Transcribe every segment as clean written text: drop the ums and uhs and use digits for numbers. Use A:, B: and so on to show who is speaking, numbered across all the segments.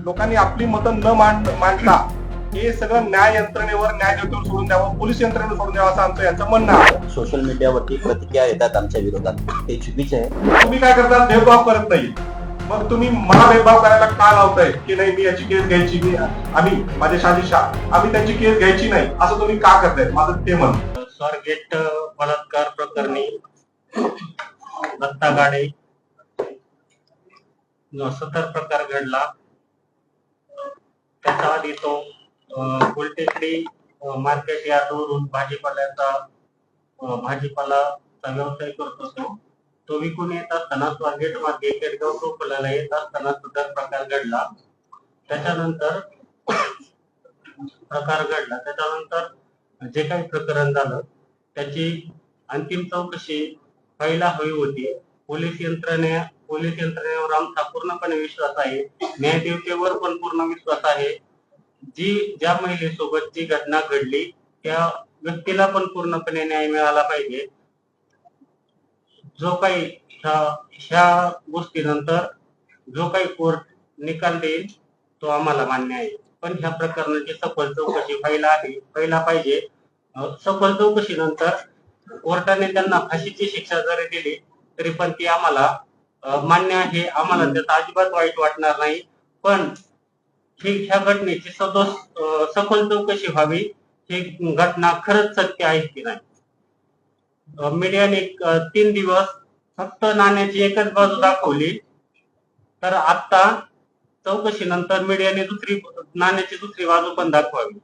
A: लोकांनी आपली मतं न मांडता हे सगळं न्याय यंत्रणेवर न्यायदेवतेवर सोडून द्यावं, पोलीस यंत्रणेवर सोडून द्यावं असं आमचं यांचं म्हणणं आहे.
B: सोशल मीडियावरती प्रतिक्रिया येतात आमच्या विरोधात, ते चुकीचे आहे.
A: तुम्ही काय करता, भेदभाव करत नाही. मग तुम्ही मला भेदभाव करायला का लावताय की नाही मी याची केस घ्यायची, मी आम्ही माझे शाह आम्ही त्यांची केस घ्यायची नाही असं तुम्ही का करताय, माझं ते म्हणणं.
C: स्वारगेट बलात्कार प्रकरणी दत्ता गाडे 70 प्रकार घडला. त्याच्या आधी तो फुलटेकडी मार्केट यार्डवरून भाजीपालाचा व्यवसाय करत होतो. तो विकून येत असताना स्वारगेट मार्गे केडगाव टोपल्याला येत असताना सुद्धा प्रकार घडला. त्याच्यानंतर जे काही प्रकरण झालं त्याची अंतिम चौकशी व्हायला हवी होती. पोलीस यंत्रणेवर आमचा पूर्णपणे विश्वास आहे, न्यायदेवतेवर पण पूर्ण विश्वास आहे. ज्या महिलेसोबत जी घटना घडली त्या व्यक्तीला पण पूर्णपणे न्याय मिळाला पाहिजे. जो काही ह्या गोष्टीनंतर जो काही कोर्ट निकाल देईल तो आम्हाला मान्य आहे, पण ह्या प्रकरणाची सखोल चौकशी व्हायला पाहिजे. सखोल चौकशीनंतर कोर्टाने त्यांना फाशीची शिक्षा जरी दिली तरी पण ती आम्हाला मान्य आहे. आम्हाला त्याचा अजिबात वाईट वाटणार नाही, पण ह्या घटनेची सखोल चौकशी व्हावी. ही घटना खरंच सत्य आहे की नाही. मीडियाने 3 दिवस फक्त नाण्याची एकच बाजू दाखवली, तर आता चौकशीनंतर मीडियाने नाण्याची दुसरी बाजू पण दाखवावी.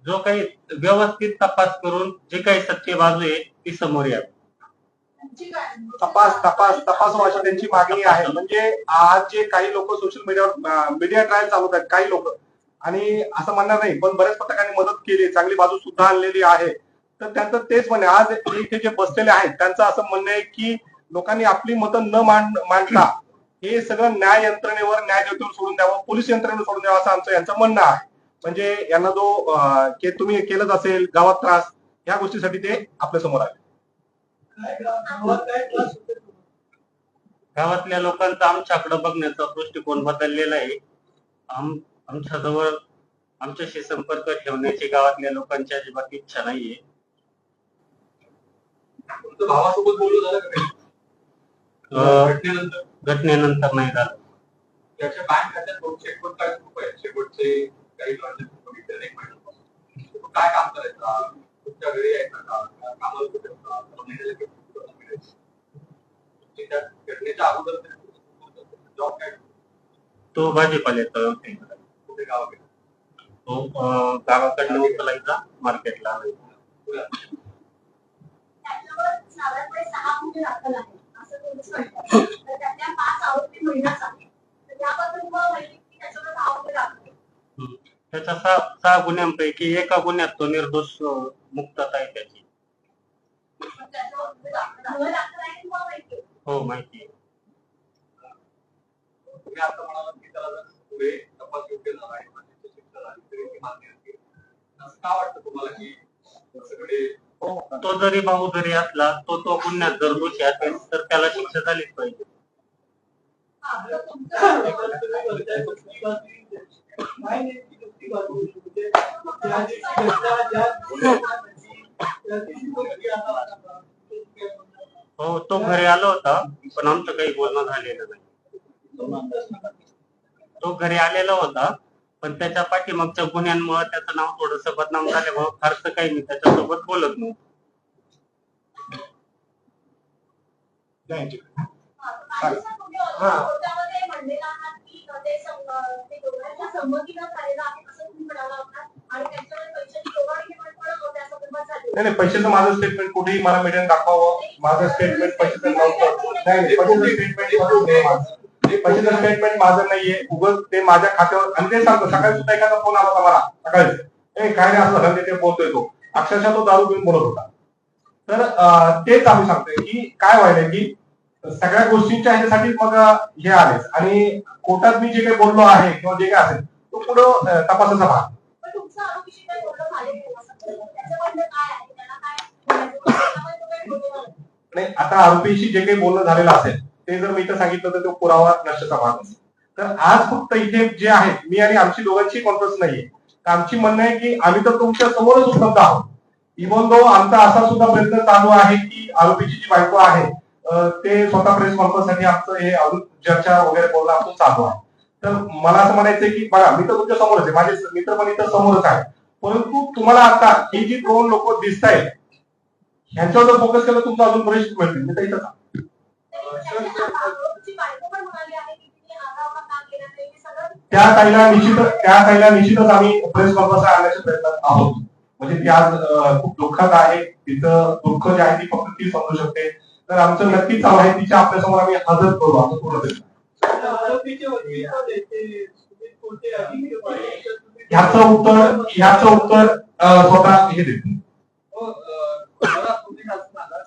C: जो काही व्यवस्थित तपास करून जे काही सत्य बाजू आहे ती समोर यावी.
A: तपास व्हायची त्यांची मागणी आहे. म्हणजे आज जे काही लोक सोशल मीडियावर मीडिया ट्रायल चालवतात काही लोक, आणि असं म्हणणार नाही पण बऱ्याच पत्रकारांनी मदत केली, चांगली बाजू सुद्धा आणलेली आहे. तर त्यांचं तेच म्हणणे, आज इथे जे बसलेले आहेत त्यांचं असं म्हणणं आहे की लोकांनी आपली मतं न मांडता हे सगळं न्याय यंत्रणेवर न्यायदेवतेवर सोडून द्यावं, पोलीस यंत्रणेवर सोडून द्यावं असं आमचं यांचं म्हणणं आहे. म्हणजे यांना जो तुम्ही केलंच असेल गावात त्रास, ह्या गोष्टीसाठी ते आपल्या समोर आहे.
C: गावातल्या लोकांचा आमच्याकडे बघण्याचा दृष्टिकोन बदललेला आहे. आमच्याजवळ आमच्याशी संपर्क ठेवण्याची गावातल्या लोकांची अजिबात इच्छा नाहीये.
A: भावासोबत बोलू झालं
C: घटनेनंतर नाही झालं.
A: त्याच्या बँक खात्यात शेवटचे काही काय काम करायचं, तुमच्या घरी यायचं का, कामाला कुठे घटनेच्या अगोदर जॉब काय,
C: तो भाजीपाल्याचा व्यवसाय करायचा.
A: कुठे गावाकडे,
C: तो गावाकडनं उचलायचा मार्केटला आणायचा. त्याच्या 6 गुन्ह्यांपैकी एका गुन्ह्यात तो निर्दोष मुक्तता आहे त्याची. हो, माहिती आहे.
A: तुम्ही आता म्हणालात की त्याला जर पुढे तपास योग्य झाला आहे, शिक्षा झाली तरी ती मान्य असते. असं का वाटतं तुम्हाला की सगळे,
C: तो जरी भाऊ जरी असला तो गुन्ह्यात जर दोषी असेल तर त्याला शिक्षा झालीच पाहिजे. हो, तो घरी आला होता पण आमचं काही बोलणं झालेलं नाही. तो घरी आलेला होता पण त्याच्या पाठीमागच्या गुन्ह्यांमुळे त्याचं नाव थोडंसं बदनाम झाल्यामुळे फारसं काही मी त्याच्यासोबत बोलत नव्हतो.
A: नाही, पैशाचं माझं स्टेटमेंट कुठेही मला मीडियाने दाखवावं. माझं स्टेटमेंट पैशाचं नव्हतं. नाही, पैशाचं स्टेटमेंट माझं नाहीये. उगाच ते माझ्या खात्यावर, आणि ते सांगतो सकाळी सुद्धा एखादा फोन आला होता मला सकाळी, काय नाही असं झालं ते बोलतोय तो, अक्षरशः तो दारू पिऊन बोलत होता. तर तेच आम्ही सांगतोय की काय व्हायलंय की सगळ्या गोष्टींच्या ह्याच्यासाठी मग हे आले, आणि कोर्टात मी जे काही बोललो आहे किंवा जे काही असेल तो पुढं तपासाचा भाग. नाही, आता आरोपीशी जे काही बोलणं झालेलं असेल ते जर मी इथं सांगितलं तर तो पुरावा नष्टचा भाग असेल. तर आज फक्त इथे जे आहे, मी आणि आमची दोघांची कॉन्फरन्स नाहीये. तर आमची म्हणणं आहे की आम्ही तर तुमच्या समोरच उपलब्ध आहोत. इव्हन दो आमचा असा सुद्धा प्रयत्न चालू आहे की आरोपीची जी बायको आहे ते स्वतः प्रेस कॉन्फरन्ससाठी आमचं हे अजून चर्चा वगैरे बोलणं आमचं चालू आहे. तर मला असं म्हणायचंय की बघा, मी तर तुमच्या समोरच आहे, माझे मित्र पण इथं समोरच आहे, परंतु तुम्हाला आता ही जी 2 लोक दिसत आहेत ह्यांच्यावर जर फोकस केलं तुमचं अजून बरेच मिळतील. मी तर इथं त्या ताईला निश्चितच आम्ही प्रेस कॉन्फरन्स आणण्याच्या प्रयत्नात आहोत. म्हणजे ती आज खूप दुःखात आहे, तिचं दुःख जे आहे ती फक्त ती समजू शकते. तर आमचं नक्कीच चालू आहे, तिच्या आपल्यासमोर आम्ही हजर करू आमचं पूर्ण प्रयत्न. ह्याचं उत्तर स्वतः हे देतील.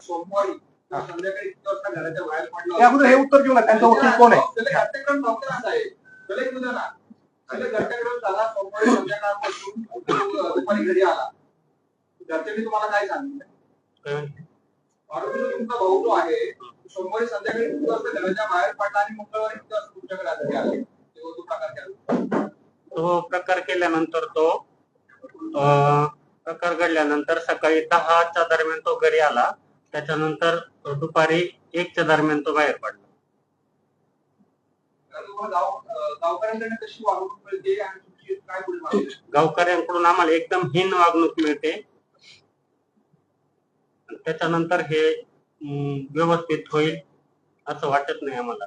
D: सोमवारी संध्याकाळी घराच्या बाहेर पडला.
A: त्या अगोदर हे उत्तर घेऊ ना, त्यांचा वकील कोण आहे?
D: घरच्याकडून डॉक्टर आहे त्याला घेऊन ना घरच्याकडून झाला. सोमवारी संध्याकाळपासून दुपारी घरी आला. घरच्यांनी तुम्हाला काय सांगितलं? आरोपी तुमचा भाऊ जो आहे सोमवारी संध्याकाळी 2 वाजता घराच्या बाहेर पडला आणि मंगळवारी 2 वाजता तुमच्याकडे घरी आले. तो प्रकार केला.
C: तो प्रकार केल्यानंतर प्रकार घडल्यानंतर सकाळी 10च्या दरम्यान तो घरी आला. त्याच्यानंतर दुपारी 1च्या दरम्यान तो बाहेर पडला.
D: गावकऱ्यांकडे कशी वागणूक मिळते आणि तुमची काय पुढे मागणी?
C: गावकऱ्यांकडून आम्हाला एकदम हीन वागणूक मिळते. त्याच्यानंतर हे व्यवस्थित होईल असं वाटत नाही आम्हाला.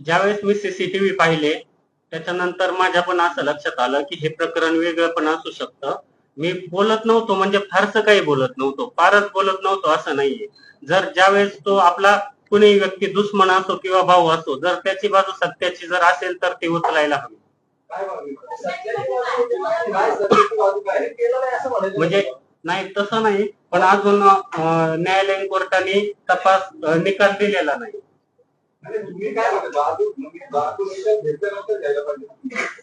C: ज्यावेळेस मी सीसीटीव्ही पाहिले त्याच्यानंतर माझ्या पण असं लक्षात आलं की हे प्रकरण वेगळं पण असू शकतं. मी बोलत नव्हतो, म्हणजे फारसं काही बोलत नव्हतो, फारच बोलत नव्हतो असं नाहीये. जर ज्यावेळेस तो आपला कुणी व्यक्ती दुश्मन असो किंवा भाऊ असो, जर त्याची बाजू सत्याची जर असेल तर ती उचलायला हवी. म्हणजे नाही तसं नाही, पण अजून न्यायालयीन कोर्टाने तपास निकाल दिलेला नाही.
D: तुम्ही काय म्हणता? बाजू घेतल्यानंतर घ्यायला पाहिजे.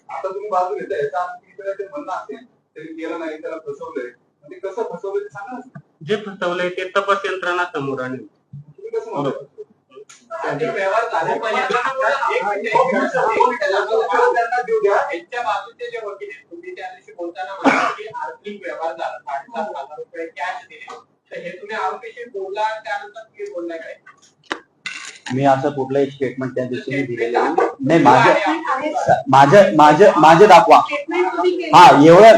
D: आता तुम्ही बाजू घेताय याचा अर्थ ते म्हणणं असेल तरी केलं नाही, त्याला फसवलंय. म्हणजे कसं फसवलंय ते सांगा. जे
C: फसवलंय ते तपास यंत्रणा समोर आणेल.
D: तुम्ही कसं म्हणता? व्यवहार झाले देऊ द्या. यांच्या बाजूचे जे वकील आहेत तुम्ही त्या दिवशी बोलताना म्हणाला की आर्थिक व्यवहार झाला, 7,500 रुपये कॅश दिले, तर हे तुम्ही आरोपीशी बोलला त्यानंतर तुम्ही बोललाय काय?
B: मी असं कुठलंही स्टेटमेंट त्या दिवशी दिलेलं नाही. माझे दाखवा. हा,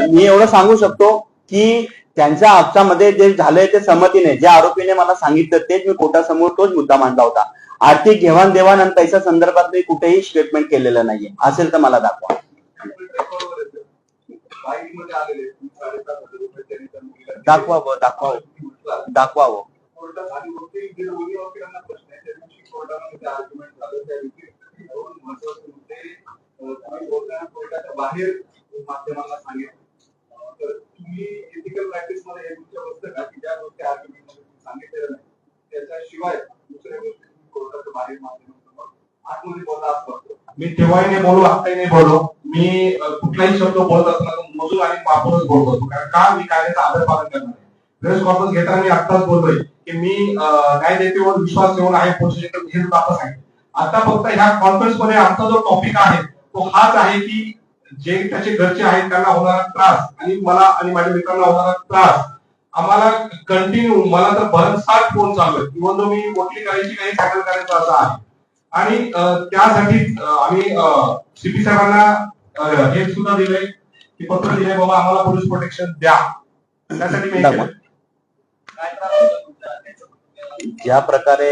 B: मी एवढं सांगू शकतो की त्यांच्या हक्कामध्ये जे झालंय ते संमतीने, ज्या आरोपीने मला सांगितलं तेच मी कोर्टासमोर तोच मुद्दा मांडला होता. आर्थिक घेवाणदेवाण आणि पैसा संदर्भात मी कुठेही स्टेटमेंट केलेलं नाहीये. असेल तर मला दाखवा. दाखवावं.
D: बाहेर माध्यमांना सांगितलं तर तुम्ही एथिकल प्रॅक्टिस मध्ये हे तुमच्या बसतं का की ज्या गोष्टी आर्ग्युमेंट मध्ये सांगितलेलं नाही त्याच्याशिवाय दुसऱ्या गोष्टी कोर्टाच्या बाहेर माध्यमांसमोर आतमध्ये बोलला असतो?
A: मी तेव्हाही नाही बोलू, आताही नाही बोललो. मी कुठलाही शब्द बोलत असताना मजूर आणि वापरच बोलतो. कारण का मी कायद्याचा आदर पालन करणार. प्रेस कॉन्फरन्स घेताना मी आत्ताच बोलतोय की मी न्यायदेतेवर विश्वास ठेवून आहे हे सुद्धा आपण सांगितलं. आता फक्त ह्या कॉन्फरन्स मध्ये आमचा जो टॉपिक आहे तो हाच आहे की जे त्याचे घरचे आहेत त्यांना होणारा त्रास आणि मला आणि माझ्या मित्रांना होणारा त्रास आम्हाला कंटिन्यू, मला तर भरमसाठ फोन चालू आहे. इव्हन तो मी वकिली करायची काही टॅकल करायचं असं आहे. आणि त्यासाठी आम्ही सीपी साहेबांना हे सुद्धा दिलंय की पत्र दिलंय, बाबा आम्हाला पोलीस प्रोटेक्शन द्या. त्यासाठी मी
B: ज्या प्रकारे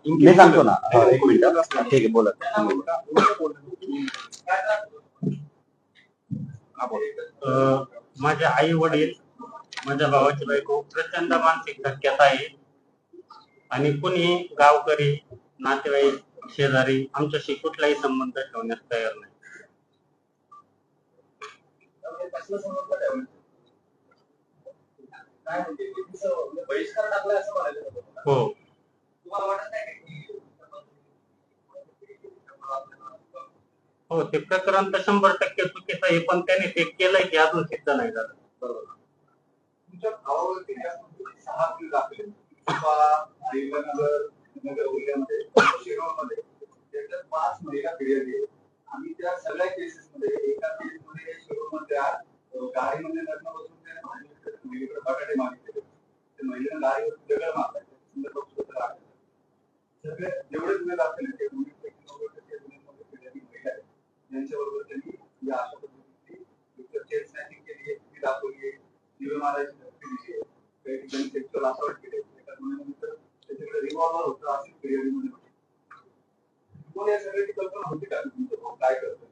B: मी सांगतो ना, एक मिनिट. ठीक आहे, बोला.
C: माझे आई वडील, माझ्या भावाची बायको प्रचंड मानसिक धक्क्यात आहे आणि कुणी गावकरी, नातेवाईक, शेजारी आमच्याशी कुठलाही संबंध ठेवण्यास तयार नाही.
D: काय म्हणते बहिष्कार टाकलाय असं म्हणायचं होतं तुम्हाला.
C: हो.
D: तुम्हाला वाटत नाही का की
C: हो, ते प्रकरण तर 100% चुकीचं आहे, पण त्याने ते केलंय की अजून सिद्ध नाही झालं.
D: बरोबर. तुमच्या भावावरती 6 बिल दाखले नगर उल्ह्यामध्ये शिरोळमध्ये त्याच्यात 5 महिला फिर्यादी आहेत आणि त्या सगळ्या केसेसमध्ये एका केसमध्ये शिरोळमधल्या गाडीमध्ये लग्न बसून त्याने महिलेकडे बटाटे मागितले. त्या महिलेनं गाडीवर दगड मारला सगळे जेवढे गुन्हे दाखल ते गुन्ह्यांमध्ये फिर्यादी महिला आहेत यांच्याबरोबर त्यांनी या अशा पद्धतीची चेन स्नॅचिंग केली आहे ती दाखवली आहे जीवे मारायची धमकी दिली आहे काही ठिकाणी सेक्शुअल असॉल्ट केले एका गुन्ह्यानंतर त्याच्याकडे रिव्हॉल्वर होतं अशी फिर्यादीमध्ये तुम्हाला या सगळ्याची कल्पना होती का तुमचं भाऊ काय करतो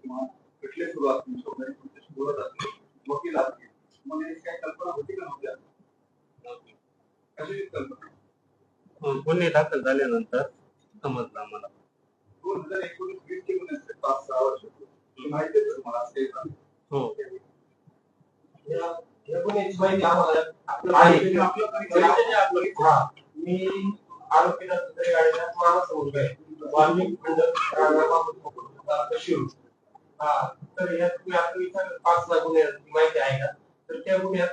D: किंवा कुठले सुरू असतील तुमच्याशी बोलत असतील वकील असतील तुम्हाला याची काही कल्पना होती का नव्हत्या कशाची कल्पना
C: गुन्हे दाखल झाल्यानंतर समजलं आम्हाला.
D: 2019-20 चे गुन्हे असतात 5-6 वर्ष माहिती आहे तुम्हाला असं काही झालं?
C: हो.
D: या गुन्ह्याची माहिती आम्हाला मी आरोपीला दुसऱ्या गाडीला माणूस मुलगा आहे वाल्मिक तर यात तुम्ही आता विचार 5 गुन्ह्याची माहिती आहे का तर त्या गुन्ह्यात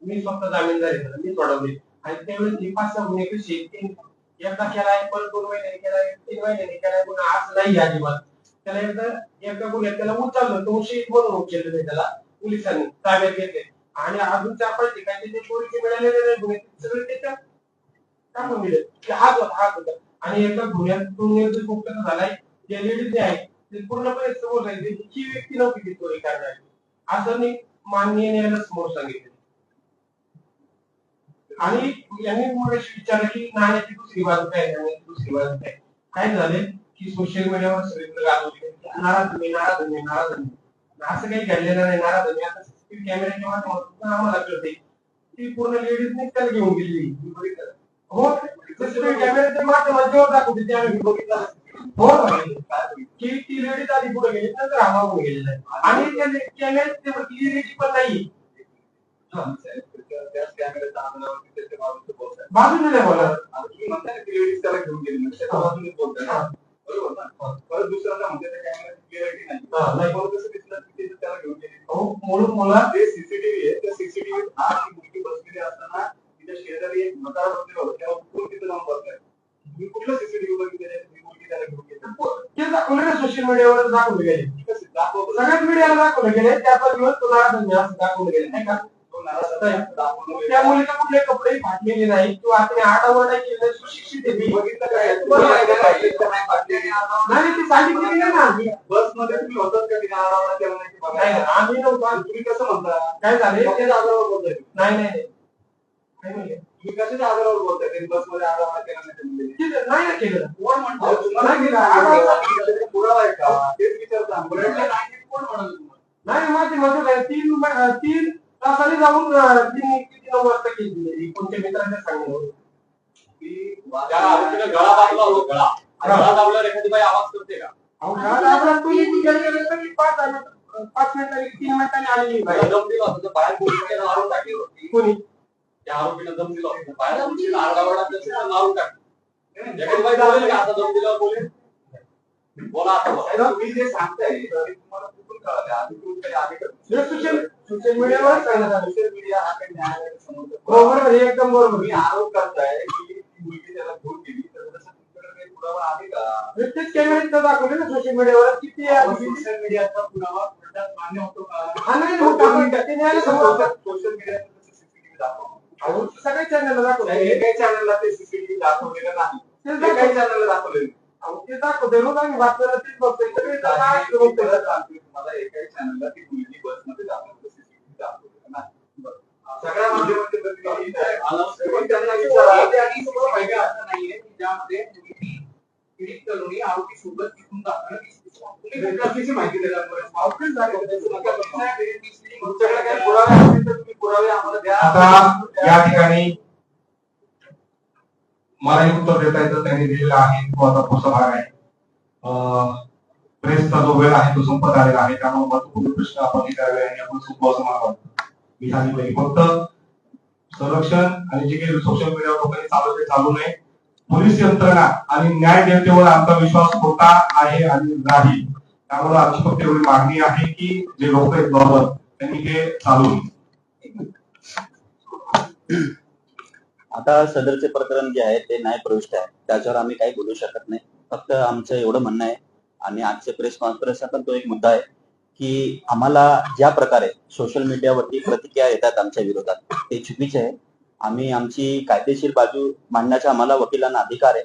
D: मी स्वतः जामीनदार आहे मी सोडवले आणि त्यावेळेस ही 5-6 गुन्हे कशी एकदा केलाय परत 2 महिन्यांनी केलाय 3 महिन्यांनी केलाय गुन्हा आज नाही अजिबात त्याला एका गुन्ह्यात त्याला उचललं तो शहीद म्हणून उचलले त्याला पोलिसांनी ताब्यात घेतले आणि अजून 4-5 ठिकाणी ते चोरीचे मिळालेले नाही गुन्हे सगळे त्याच्या टाकून दिले की हात होता आणि एका गुन्ह्यातून निर्दोष मुक्त झालाय जे लेडीज जे आहे ते पूर्णपणे समोर राहिले ही व्यक्ती नव्हती ती चोरी करणारी असं मी माननीय न्यायालयाला समोर सांगितलं आणि यांनी मला विचारलं की नाण्याची दुसरी बाजू काय नाण्याची दुसरी बाजू काय झाले की सोशल मीडियावर सगळीकडे गाजवले नाराज असं काही घडलेलं नाही नाराज आता सीसीटीव्ही कॅमेऱ्याच्या माध्यमातून आम्हाला कळते ती पूर्ण लेडीजने त्याला घेऊन गेली हो सीसीटीव्ही कॅमेऱ्याच्या माध्यमातून दाखवते ते आम्ही बघितलं हो की ती लेडीज आधी पुढे गेली नंतर हा मागून गेलेला आहे आणि त्या कॅमेऱ्यात क्लिअरिटी पण नाही बाजूने नाही बोला तुम्ही म्हणता की लेडीज त्याला घेऊन गेली त्याच्या बाजूने बोलताय बरोबर ना परत दुसऱ्यांना म्हणते त्या कॅमेऱ्याची क्लिअरिटी नाही परत कसं दिसलं की त्याला घेऊन गेली म्हणून मला ते सीसीटीव्ही आहे त्या सीसीटीव्ही आज मुलगी बसलेली असताना तिच्या शेजारी एक मतार बसलेला होता तेव्हा कोण तिथं जाऊन बसलाय तुम्ही कुठलं सीसीटीव्ही बघितलं मुलगी त्याला घेऊन गेली ते दाखवलं ना सोशल मीडियावर दाखवले गेले सगळ्याच मीडियाला दाखवले गेले त्याचा दिवस तुम्हाला दाखवले गेले नाही का त्या मुलीला कुठले कपडे फाटलेले नाही किंवा आपण आरडाओरडा केली सुशिक्षित आहे नाही ती सांगितलेली नाही ना बस मध्ये तुम्ही होतात का तिने आरडाओरडा केला नाही आम्ही नव्हतो तुम्ही कसं म्हणता काय झाले ते आधारावर बोलताय नाही तुम्ही कशाच्या आधारावर बोलताय त्यांनी बस मध्ये आरडाओरडा केला नाही ना केलं कोण म्हणतो पुरावा आहे का तेच विचारता कोण म्हणाल नाही माझी मदत आहे 3 तासाने जाऊन किती 9 वाजता केली कोणत्या मित्रांच्या सांगितलं त्या आरोपीला गळा दाबला हो गळा दाबल्यावर एखादी बाई आवाज करते का गळा दाबला तुम्ही 5 मिनिटांनी 3 मिनिटांनी आलेली बाई दम दिला होता बाहेर पोलिसांनी मारून टाकली होती कोणी त्या आरोपीला दम दिला होता बाहेर पोलिसांनी आरडाओरडा केला मारून टाकली एखादी बाई बोलेल का आता दम दिल्यावर बोलेल बोला आता तुम्ही जे सांगताय तुम्हाला कुठून कळालं आधी कुठून काही आधी सोशल मीडियावर सांगतात सोशल मीडिया हा काही न्यायालयाचा बरोबर एकदम बरोबर मी आरोप करताय की ती मुलगी त्याला घेऊन गेली तर तसं तुमच्याकडे काही पुरावा आहे का प्रत्येक कॅमेऱ्यात दाखवले ना सोशल मीडियावर किती सोशल मीडियाचा पुरावा कोर्टात मान्य होतो का नाही होतो ते न्यायालयात सोशल मीडियावर सीसीटीव्ही दाखवतो सगळ्या चॅनलला दाखवलं एकाही चॅनलला ते सीसीटीव्ही दाखवलेलं नाही ते काही चॅनलला दाखवलेलं ते दाखवते रोज आम्ही बातम्याला तेच बघतोय तुम्हाला एकाही चॅनलला ती मुलगी बसमध्ये दाखवतो सीसीटीव्ही दाखवलेलं नाही सगळ्या माध्यमांमध्ये त्यांना विचारा असं नाहीये की ज्यामध्ये मुलगी पीडित तरुणी आरोपी सोबत तिथून दाखवलं तुम्ही माहिती देणार तुमच्याकडे काही पुरावे असतील तर तुम्ही पुरावे आम्हाला द्या
A: आता या ठिकाणी मलाही उत्तर देता येतं त्यांनी दिलेलं आहे तो आता पुढचा भाग आहे प्रेसचा जो वेळ आहे तो संपत आलेला आहे त्यामुळे माझा पुढील प्रश्न आपण विचारावे आणि आपण सोपं असं मला वाटतं मी सांगितलं फक्त संरक्षण आणि जे काही सोशल मीडियावर लोकांनी चालू ते चालू नये. पोलीस यंत्रणा आणि न्यायदेवतेवर आमचा विश्वास होता आहे आणि राहील. त्यामुळे आमची फक्त एवढी मागणी आहे की जे लोक आहेत नॉर्मल त्यांनी हे चालू.
B: आता सदरचे प्रकरण जे आहे ते न्यायप्रविष्ट आहे, त्याच्यावर आम्ही काही बोलू शकत नाही. फक्त आमचं एवढं म्हणणं आहे आणि आजचे प्रेस कॉन्फरन्सचा पण तो एक मुद्दा आहे की आम्हाला ज्या प्रकारे सोशल मीडियावरती प्रतिक्रिया येतात आमच्या विरोधात ते चुकीचे आहे. आम्ही आमची कायदेशीर बाजू मांडण्याचा आम्हाला वकिलांना अधिकार आहे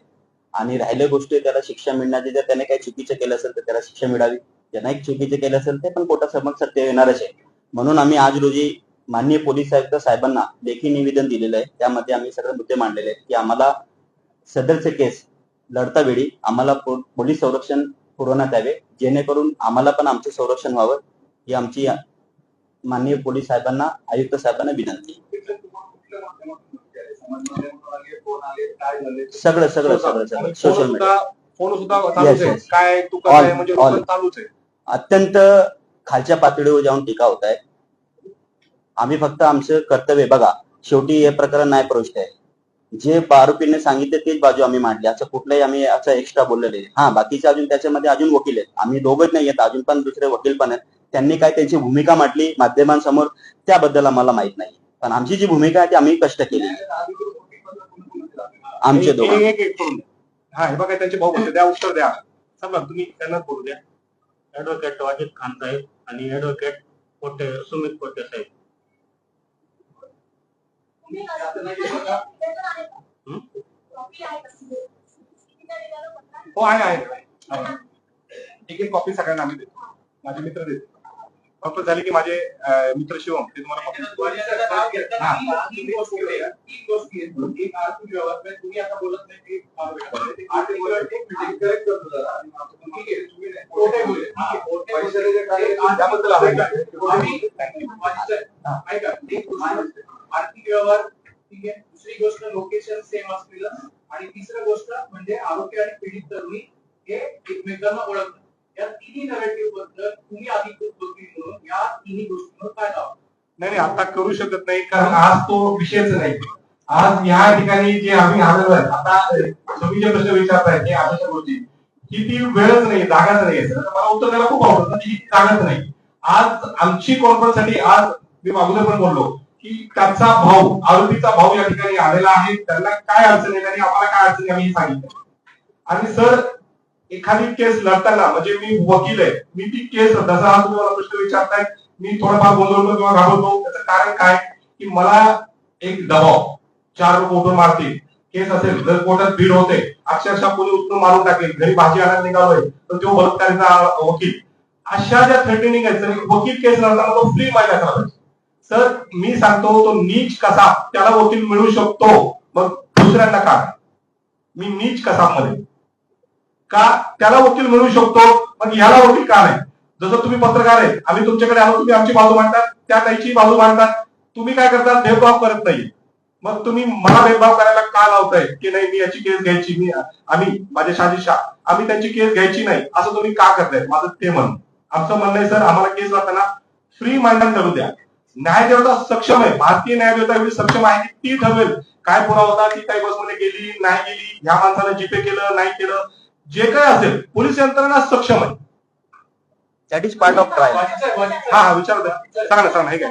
B: आणि राहिल्या गोष्टी त्याला शिक्षा मिळण्याची, जर त्याने काही चुकीचं केलं असेल तर त्याला शिक्षा मिळावी, ज्यांना एक चुकीचे केलं असेल ते पण कोर्टासमोर सत्य येणारच आहे. म्हणून आम्ही आज रोजी माननीय पोलीस आयुक्त साहेबांना लेखी निवेदन दिलेलं आहे. त्यामध्ये आम्ही सगळे मुद्दे मांडलेले आहेत की आम्हाला सदरचे केस लढता वेळी आम्हाला पोलीस संरक्षण पुरवण्यात यावे, जेणेकरून आम्हाला पण आमचे संरक्षण व्हावं, ही आमची माननीय पोलीस साहेबांना आयुक्त साहेबांना विनंती. सगळं सगळं सगळं सगळं सोशल मीडिया
A: फोन सुद्धा चालूच आहे. काय तू कसं आहे म्हणजे चालूच आहे.
B: अत्यंत खालच्या पातळीवर जाऊन टीका होत आहे. आम्ही फक्त आमचं कर्तव्य बघा, शेवटी हे प्रकरण न्यायप्रविष्ट आहे. जे आरोपीने सांगितले तीच बाजू आम्ही मांडली, असं कुठलंही आम्ही असं एक्स्ट्रा बोललेलं आहे. हा, बाकीचे अजून त्याच्यामध्ये अजून वकील आहेत, आम्ही दोघंच नाही आहेत, अजून पण दुसरे वकील पण आहेत. त्यांनी काय त्यांची भूमिका मांडली माध्यमांसमोर त्याबद्दल आम्हाला माहित नाही, पण आमची जी भूमिका आहे ती आम्ही कष्ट केली. आमचे दोघं
A: हा, हे बघा त्यांचे भाऊ द्या उत्तर द्या. समजा तुम्ही त्यांना बोलू द्या.
C: ऍडव्होकेट वाजिद खान साहेब आणि ऍडव्होकेट सुमित कोटे साहेब.
A: हो आहे. एक कॉपी सगळ्यांना आम्ही देतो, माझे मित्र देतो. फक्त झाले की माझे मित्र शिवम ते तुम्हाला
D: आर्थिक व्यवहार ठीक आहे. दुसरी गोष्ट लोकेशन सेम असलेलं आणि तिसरी गोष्ट म्हणजे आरोपी आणि पीडित तरुणी हे एकमेकांना ओळखतात. या तिन्ही नरेटिव्ह बद्दल तुम्ही अधिकृत वकील म्हणून या तिन्ही गोष्टींवर काय लावा?
A: नाही आता करू शकत नाही, कारण आज तो विषयच नाही. आज या ठिकाणी जे आम्ही आलेलो आहे, आता तुम्ही जे प्रश्न विचारताय ते अशा गोष्टी की ती वेळच नाही, जागाच नाही. मला उत्तर द्यायला खूप आवडतं की जागाच नाही. आज आमची कॉन्फरन्ससाठी आज मी अगोदर पण बोललो की त्याचा भाऊ, आरोपीचा भाऊ या ठिकाणी आलेला आहे. त्यांना काय अडचण आहे आणि आम्हाला काय अडचण आहे आम्ही सांगितलं. आणि सर एखादी केस लढताना म्हणजे मी वकील आहे, मी ती केस जसा आज तुम्हाला प्रश्न विचारताय मी थोडाफार गोंधळतो किंवा घाबरतो. त्याचं कारण काय की मला एक दबाव, 4 लोक उठून मारतील, केस असेल जर कोर्टात भीड होते, अक्षरशः कोणी उचलून मारून टाकेल, घरी भाजी आणायला निघालोय तर तो बलात्कारीचा वकील, अशा ज्या थ्रेटनिंग आहेत, वकील केस लढताना तो फ्री माहिती असला पाहिजे. सर मी सांगतो तो नीच कसा त्याला वकील मिळू शकतो, मग दुसऱ्यांना का? मी नीच कसा मध्ये का त्याला वकील मिळू शकतो, मग याला वकील का नाही? जसं तुम्ही पत्रकार आहे, आम्ही तुमच्याकडे आलो, तुम्ही आमची बाजू मांडतात, त्या ताईची बाजू मांडतात. तुम्ही काय करतात? भेदभाव करत नाही. मग तुम्ही मला भेदभाव करायला का लावताय की नाही मी याची केस घ्यायची, मी आम्ही माझे शाह आम्ही त्यांची केस घ्यायची नाही असं तुम्ही का करताय? माझं ते म्हणणं. आमचं म्हणणं आहे सर आम्हाला केस लावताना फ्री मांडण करू द्या. न्यायदेवता सक्षम आहे, भारतीय न्यायदेवता एवढी सक्षम आहे की ती ठरवेल काय पुरावा होता, ती काही बसमध्ये गेली नाही गेली, ह्या माणसानं जीपे केलं नाही केलं, जे काय असेल पोलीस यंत्रणा सक्षम आहे.
B: That is part of trial.
A: हा विचार द्या, सांगा ना हे काय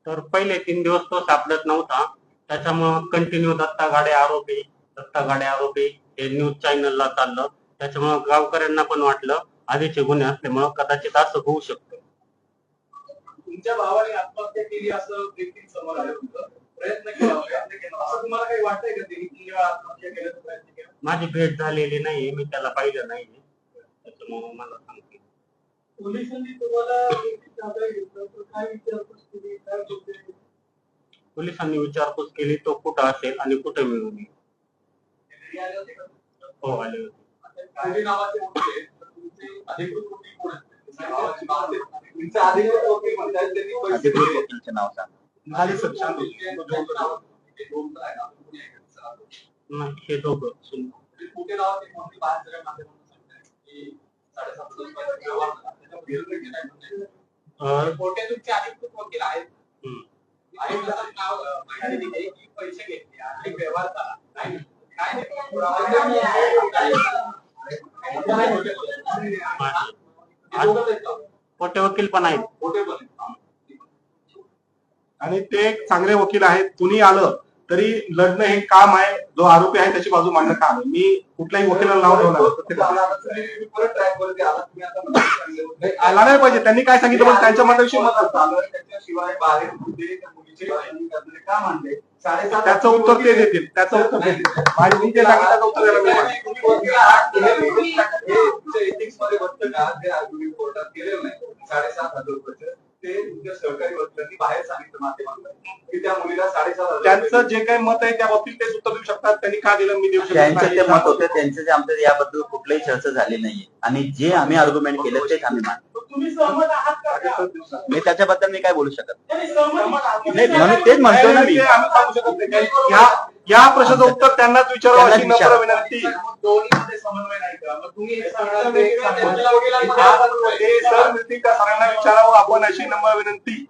C: तर पहिले 3 दिवस तो सापडत नव्हता, त्याच्यामुळे कंटिन्यू दत्ता गाडे आरोपी हे न्यूज चॅनलला चाललं. त्याच्यामुळे गावकऱ्यांना पण वाटलं आधीचे गुन्हे असल्यामुळे कदाचित असं होऊ शकतं.
D: तुमच्या भावाने आत्महत्या केली असं देखील समोर आलं होतं, प्रयत्न केला असं तुम्हाला काही वाटतंय का? त्यांनी 3 वेळा आत्महत्या केल्याचा प्रयत्न केला?
C: माझी भेट झालेली नाहीये, मी त्याला पाहिलं नाहीये, त्याच्यामुळे मला सांगते.
D: पोलिसांनी तुम्हाला काय विचारपूस केली, काय
C: पोलिसांनी विचारपूस केली तो कुठं असेल आणि कुठे मिळून येईल.
D: घरी आले होते का?
C: हो आले होते.
D: कोणी नावाचे वकील आहेत, तर तुमचे अधिकृत वकील कोण आहेत? तुमचे अधिकृत वकील म्हणतात त्यांनी पैसे
B: अधिकृत
D: दिले.
B: वकीलचे नाव सांग.
A: झाली सर शांत.
C: नाही, हे दोघं
D: कुठे नावाचे कोणती बाहेर सगळ्या माध्यमांना सांगताय की 7.5 रुपयाचा व्यवहार झाला, त्याच्यावर विरोध केलाय म्हणजे कोर्टे तुमचे अधिकृत वकील आहेत. आणि त्याचं नाव माहिती दिली की पैसे घेतले आणि व्यवहार झाला. काय काय
C: मोठे वकील पण आहेत.
D: कोठे पण
A: आणि ते एक चांगले वकील आहेत. कुणी आलं तरी लढणं हे काम आहे. जो आरोपी आहे त्याची बाजू मांडणं काम आहे. मी कुठल्याही वकिलाला नाव ठेवणार नाही.
D: परत ट्रॅक वरती आला तुम्ही आता
A: आला नाही पाहिजे. त्यांनी काय सांगितलं पण त्यांच्या मताविषयी मत असतं.
D: त्याच्याशिवाय बाहेर होते त्या मुलीचे करणारे का मांडले? 7.5
A: त्याचं उत्तर ते देतील. त्याचं उत्तर ते देतील. आणि मी जे सांगितलं त्याचं उत्तर द्यायला मी
D: एथिक्स मध्ये बघतं का जे तुम्ही कोर्टात गेलेलं नाही 7.5 रुपयाचं ते तुमच्या सहकारी वकिलांनी बाहेर सांगितलं माध्यमांना की त्या मुलीला 7.5
A: त्यांचं जे काही मत आहे त्या बाबतीत तेच उत्तर देऊ शकतात. त्यांनी का दिलं मी देऊ शकत
B: त्यांचे ते मत
A: नाही.
B: होते, त्यांचे जे आमचं याबद्दल कुठलीही चर्चा झाली नाहीये आणि जे आम्ही आर्ग्युमेंट केले तेच आम्ही मानतो.
D: तुम्ही सहमत आहात का?
B: मी त्याच्याबद्दल मी काय बोलू शकत
D: नाही, सहमत आहात.
B: नाही, म्हणून तेच म्हणतोय ना मी.
A: ते आम्ही सांगू शकत नाही. या प्रश्नाचं उत्तर त्यांनाच विचारावं अशी नम्र विनंती.
D: दोन्हीमध्ये समन्वय नाही का? मग तुम्ही हे सांगता
A: हा,
D: ते त्यांच्या वकिलांमध्ये
A: ते सर मिळतील का सरांना विचारावं आपण अशी नम्र विनंती.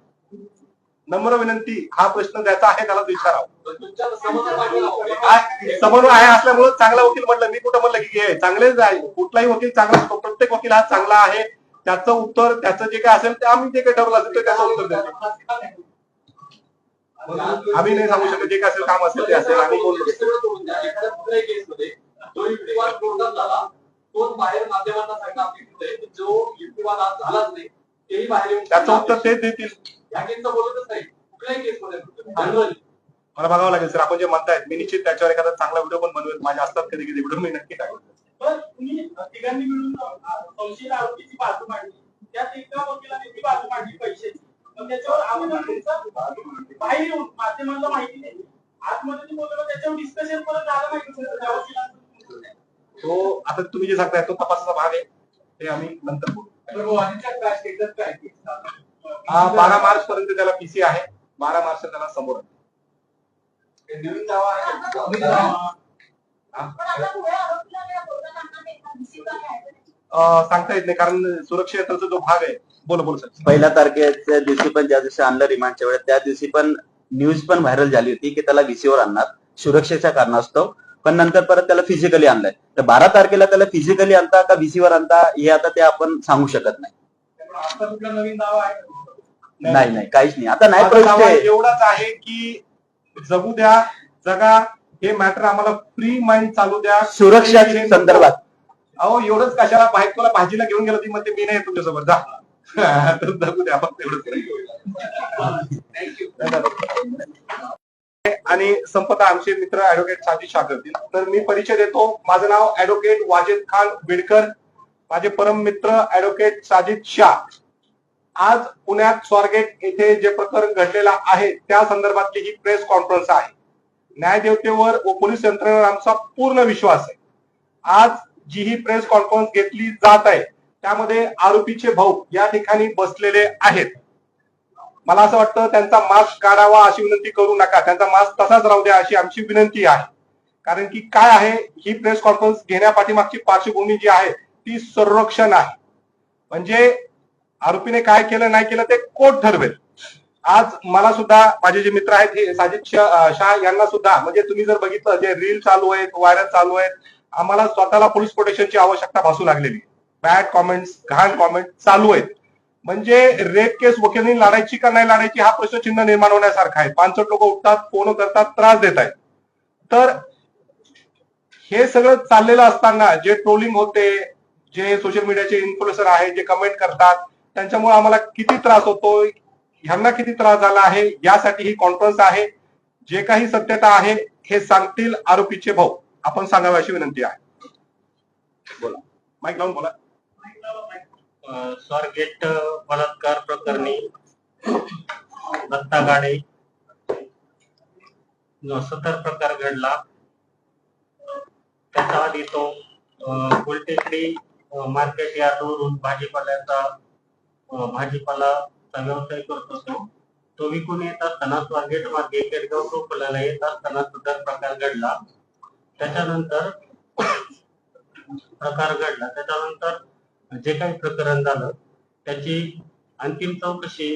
A: नम्र विनंती. हा प्रश्न ज्याचा आहे त्याला विचारावं.
D: तुमच्या समन्वय पाहिजे.
A: काय समन्वय आहे असल्यामुळे चांगला वकील म्हटलं. मी कुठं म्हणलं की हे चांगलेच आहे. कुठलाही वकील चांगला असतो. प्रत्येक वकील हा चांगला आहे. त्याचं उत्तर त्याचं जे काय असेल ते आम्ही जे काही ठरवलं असेल ते त्याचं उत्तर देतो. आम्ही नाही सांगू शकत. जे काय असेल काम असेल ते असेल. आम्ही कोण
D: एखाद्या कुठल्याही केसमध्ये जो युक्तिवाद कोर्टात झाला तोच बाहेर माध्यमांना सांगणं अपेक्षित आहे की जो युक्तिवाद आज झालाच नाही तेही बाहेर येऊन
A: त्याचं उत्तर तेच देतील.
D: या केसचं बोलतच नाही कुठल्याही केसमध्ये जनरली
A: मला बघावं लागेल सर आपण जे म्हणतायत. मी निश्चित त्याच्यावर एखादा चांगला व्हिडिओ पण बनवेल. माझ्या असतात कधी कधी व्हिडिओ मी नक्की टाकेल.
E: पण तुम्ही तिघांनी मिळून संशयित आरोपीची बाजू मांडली. त्यात एका वकिलाने ती बाजू मांडली पैशाची. पण त्याच्यावर आरोपी बाहेर येऊन माध्यमांना माहिती नाही. आतमध्ये जे बोललो त्याच्यावर डिस्कशन परत झालं नाही. त्या वकिलांचं
A: तो आता तुम्ही जे सांगताय तो तपासाचा भाग आहे. ते आम्ही नंतर बोलू.
D: काय स्टेटस काय
A: 12 मार्च पर्यंत त्याला पीसी आहे. 12 मार्च त्याला समोर आहे.
D: नवीन दावा आहे
A: सांगता येत नाही कारण सुरक्षेचा जो भाग आहे. बोल सर.
B: पहिल्या तारखेच्या दिवशी पण ज्या दिवशी आणलं रिमांडच्या वेळेस त्या दिवशी पण न्यूज पण व्हायरल झाली होती की त्याला व्हीसीवर आणणार सुरक्षेच्या कारणास्तव. पण नंतर परत त्याला फिजिकली आणलंय. तर 12 तारखेला त्याला फिजिकली आणता का व्हीसीवर आणता हे आता ते आपण सांगू शकत नाही.
D: आता कुठला नवीन दावा आहे
B: नाही काहीच नाही. आता नाही
A: माझा दावा
B: प्रश्न
A: एवढाच आहे की जगू द्या जगा. हे मॅटर आम्हाला फ्री माइंड चालू द्या.
B: सुरक्षा संदर्भात.
A: अहो एवढंच कशाला बाहेर तुला भाजीला घेऊन गेलो ती म्हणते मी नाही तुझ्यासोबत जा. तर जगू द्या फक्त एवढंच. आणि संपदा आमचे मित्र ऍडव्होकेट साजिद शाह करतील. तर मी परिचय देतो. माझं नाव ऍडव्होकेट वाजिद खान बेडकर. माझे परम मित्र ऍडव्होकेट साजिद शाह. आज पुण्यात स्वारगेट येथे जे प्रकरण घडलेलं आहे त्या संदर्भातली ही प्रेस कॉन्फरन्स आहे. न्यायदेवतेवर व पोलीस यंत्रणेवर आमचा पूर्ण विश्वास आहे. आज जी ही प्रेस कॉन्फरन्स घेतली जात आहे त्यामध्ये आरोपीचे भाऊ या ठिकाणी बसलेले आहेत. मला असं वाटतं त्यांचा मास्क काढावा अशी विनंती करू नका. त्यांचा मास्क तसाच राहू द्या अशी आमची विनंती आहे. कारण की काय आहे ही प्रेस कॉन्फरन्स घेण्यापाठीमागची पार्श्वभूमी जी आहे ती संरक्षण आहे. म्हणजे आरोपीने काय केलं नाही केलं ते कोर्ट ठरवेल. आज मला सुद्धा माझे जे मित्र आहेत हे साजिद शाह यांना सुद्धा म्हणजे तुम्ही जर बघितलं जे रील चालू आहेत व्हायरल चालू आहेत आम्हाला स्वतःला पोलीस प्रोटेक्शनची आवश्यकता भासू लागलेली. बॅड कॉमेंट्स घाण कॉमेंट चालू आहेत. म्हणजे रेप केस वकिलांनी लढायची का नाही लढायची हा प्रश्नचिन्ह निर्माण होण्यासारखा आहे. 5 लोक उठतात फोन करतात त्रास देत आहेत. तर हे सगळं चाललेलं असताना जे ट्रोलिंग होते जे सोशल मीडियाचे इन्फ्लुएन्सर आहेत जे कमेंट करतात त्यांच्यामुळे आम्हाला किती त्रास होतोय ह्यांना किती त्रास झाला आहे यासाठी ही कॉन्फरन्स आहे. जे काही सत्यता आहे हे सांगतील आरोपीचे भाऊ. आपण सांगावी अशी विनंती आहे. बोला माईक लावून बोला.
C: स्वारगेट बलात्कार प्रकरणी दत्ता गाडे जो 70 प्रकार घडला त्याच्या आधी तो फुलटेकडी मार्केट यार्डवरून भाजीपालाचा व्यवसाय करतो. तो विकून येत असताना स्वारगेट मार्गे केडगाव टोपल्याला येत असताना सुद्धा प्रकार घडला. त्याच्यानंतर जे काही प्रकरण झालं त्याची अंतिम चौकशी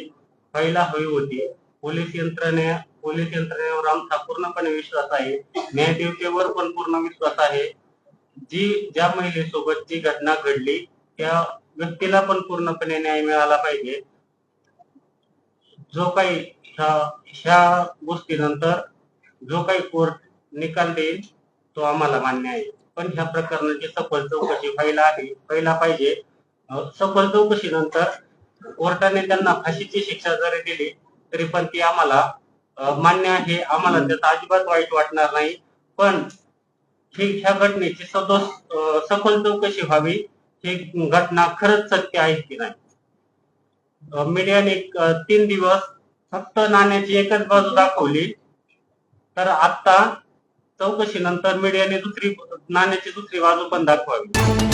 C: व्हायला हवी होती. पोलीस यंत्रणेवर आमचा पूर्णपणे विश्वास आहे. न्यायदेवतेवर पण पूर्ण विश्वास आहे. ज्या महिलेसोबत जी घटना घडली त्या व्यक्तीला पण पूर्णपणे न्याय मिळाला पाहिजे. जो काही ह्या गोष्टीनंतर जो काही कोर्ट निकाल देईल तो आम्हाला मान्य आहे. पण ह्या प्रकरणाची सखोल चौकशी व्हायला पाहिजे. सखोल चौकशीनंतर कोर्टाने त्यांना फाशीची शिक्षा जरी दिली तरी पण ती आम्हाला मान्य आहे. आम्हाला त्याचा अजिबात वाईट वाटणार नाही. पण ह्या घटनेची सखोल चौकशी व्हावी. ही घटना खरंच सत्य आहे की नाही. मीडियाने 3 दिवस फक्त नाण्याची एकच बाजू दाखवली. तर आता चौकशीनंतर मीडियाने नाण्याची दुसरी बाजू पण दाखवावी.